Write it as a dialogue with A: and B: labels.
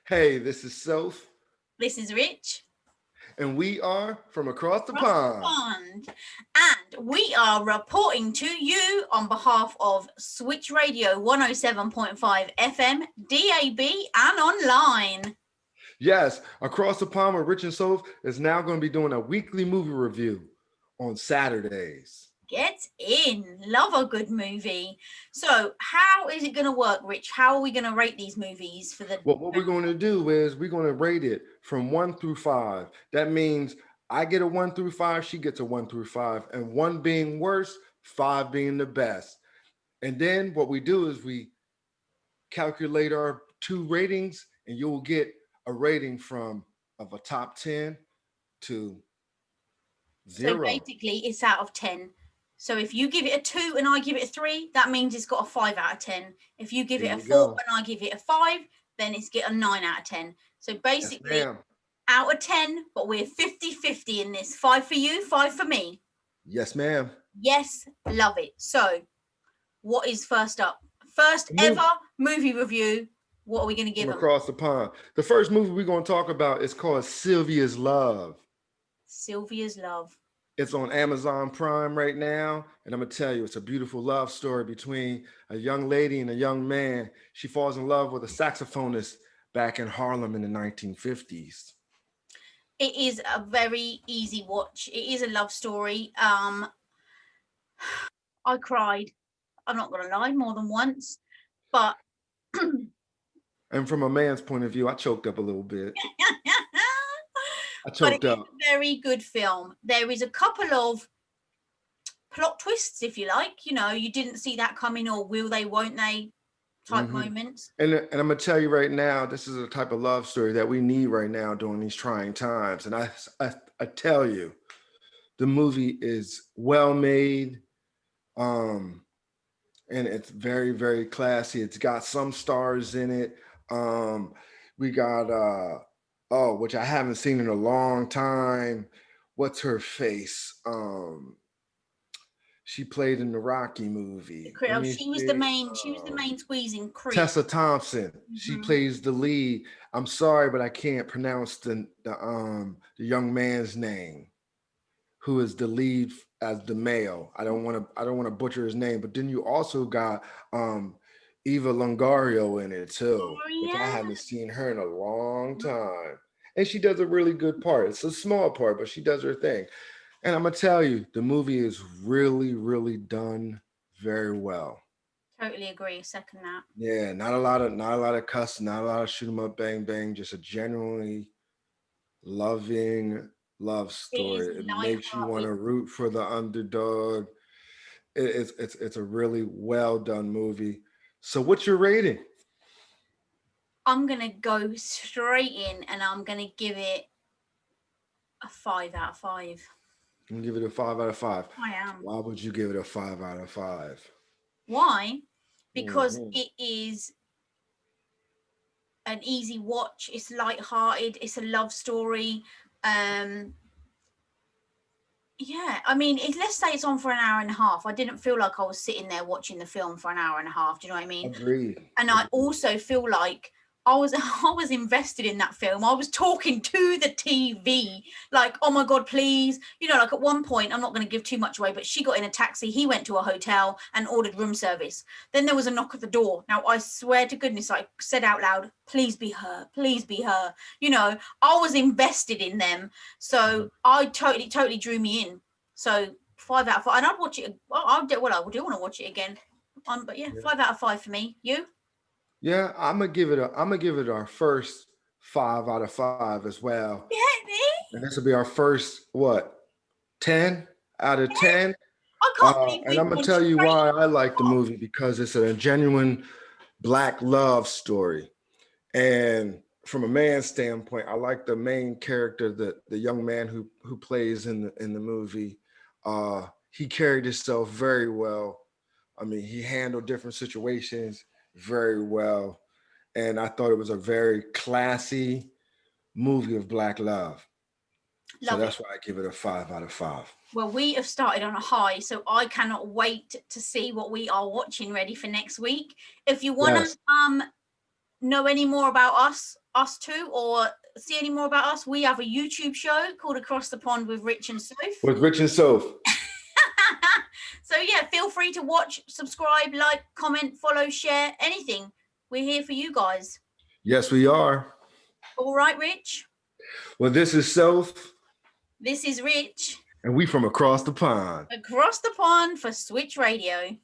A: Hey, this is Soph,
B: This is Rich.
A: and we are from across the
B: Across the
A: pond.
B: pond. And we are reporting to you on behalf of Switch Radio 107.5 FM, DAB, and online.
A: Yes, across the pond with Rich and Soph is now going to be doing a weekly movie review on Saturdays.
B: Get in. Love a good movie. So, how is it going to work, Rich? How are we going to rate these movies for the.
A: Well, what we're going to do is we're going to rate it from 1 through 5. That means I get a 1 through 5, she gets a 1 through 5, and 1 being worst, 5 being the best. And then what we do is we calculate our two ratings, and you'll get a rating from of a top 10 to
B: So,
A: 0.
B: basically, it's out of 10. So, if you give it a 2 and I give it a 3, that means it's got a 5 out of 10. If you give
A: There
B: it a
A: you
B: 4
A: go.
B: and I give it a 5, then it's get a 9 out of 10. So,
A: Yes,
B: basically,
A: ma'am.
B: out of 10, but we're 50-50 in this. 5 for you, 5 for me.
A: Yes, ma'am.
B: Yes, love it. So, what is first up? First
A: Move
B: ever movie review. What are we going to give
A: from
B: them?
A: across the pond. The first movie we're going to talk about is called Sylvia's Love.
B: Sylvia's Love.
A: It's on Amazon Prime right now, and I'm gonna tell you, it's a beautiful love story between a young lady and a young man. She falls in love with a saxophonist back in Harlem in the 1950s.
B: It is a very easy watch. It is a love story. I cried. I'm not going to lie, more than once. But
A: And from a man's point of view, I choked up a little bit. I
B: but it
A: choked
B: is
A: up.
B: a very good film. There is a couple of plot twists, if you like. You know, you didn't see that coming, or will they, won't they type
A: hmm
B: moments.
A: And I'm gonna tell you right now, this is a type of love story that we need right now during these trying times. And I tell you, the movie is well made, um, and it's very very classy. It's got some stars in it. Um, we got oh, which I haven't seen in a long time. What's her face? She played in the Rocky movie. Let me
B: She was the
A: see.
B: main. She was the main squeezing Creed.
A: Tessa Thompson. She
B: Mm-hmm.
A: plays the lead. I'm sorry, but I can't pronounce the young man's name, who is the lead as the male. I don't want to butcher his name. But then you also got Eva Longoria in it too,
B: Oh
A: which I
B: yeah.
A: haven't seen her in a long time. And she does a really good part. It's a small part, but she does her thing. And I'm gonna tell you, the movie is really, really done very well.
B: Totally agree. Second that.
A: Yeah, not a lot of cussing, not a lot of shoot 'em up, bang bang. Just a genuinely loving love
B: It is
A: story. It makes you want
B: light-hearted.
A: to root for the underdog. It's a really well done movie. So, what's your rating?
B: I'm gonna go straight in, and I'm gonna give it a 5 out of 5.
A: I'm gonna give it a 5 out of 5.
B: I am.
A: Why would you give it a 5 out of 5?
B: Why? Because
A: hmm
B: it is an easy watch. It's light-hearted. It's a love story. Um, yeah, I mean, let's say it's on for an hour and a half. I didn't feel like I was sitting there watching the film for an hour and a half. Do you know what I mean?
A: Agreed.
B: And I
A: Agreed.
B: also feel like I was I was invested in that film. I was talking to the TV, like, oh my God, please. You know, like at one point, I'm not going to give too much away, but she got in a taxi. He went to a hotel and ordered room service. Then there was a knock at the door. Now, I swear to goodness, I said out loud, please be her. Please be her. You know, I was invested in them. So I totally drew me in. So 5 out of 5. And I'd watch it. I do want to watch it again. But yeah,
A: Yeah.
B: 5 out of 5 for me. You?
A: Yeah, I'm gonna give it our first 5 out of 5 as well.
B: Yeah, me?
A: And this will be our first what 10 out of 10.
B: I can't believe
A: And
B: we've
A: I'm gonna
B: gone
A: tell you
B: straight
A: why
B: into
A: I
B: the
A: like the
B: top.
A: movie because it's a genuine black love story. And from a man's standpoint, I like the main character, the young man who plays in the movie. He carried himself very well. I mean, he handled different situations very well. And I thought it was a very classy movie of black love. So
B: Love it.
A: that's why I give it a 5 out of 5.
B: Well, we have started on a high, so I cannot wait to see what we are watching ready for next week. If you want to
A: Yes.
B: know any more about us, us two or see any more about us, we have a YouTube show called Across the Pond with Rich and Soph.
A: With Rich and Soph.
B: So yeah, feel free to watch, subscribe, like, comment, follow, share, anything. We're here for you guys.
A: Yes, we are.
B: All right, Rich.
A: Well, this is Soph.
B: This is Rich.
A: And we from across the pond.
B: Across the Pond for Switch Radio.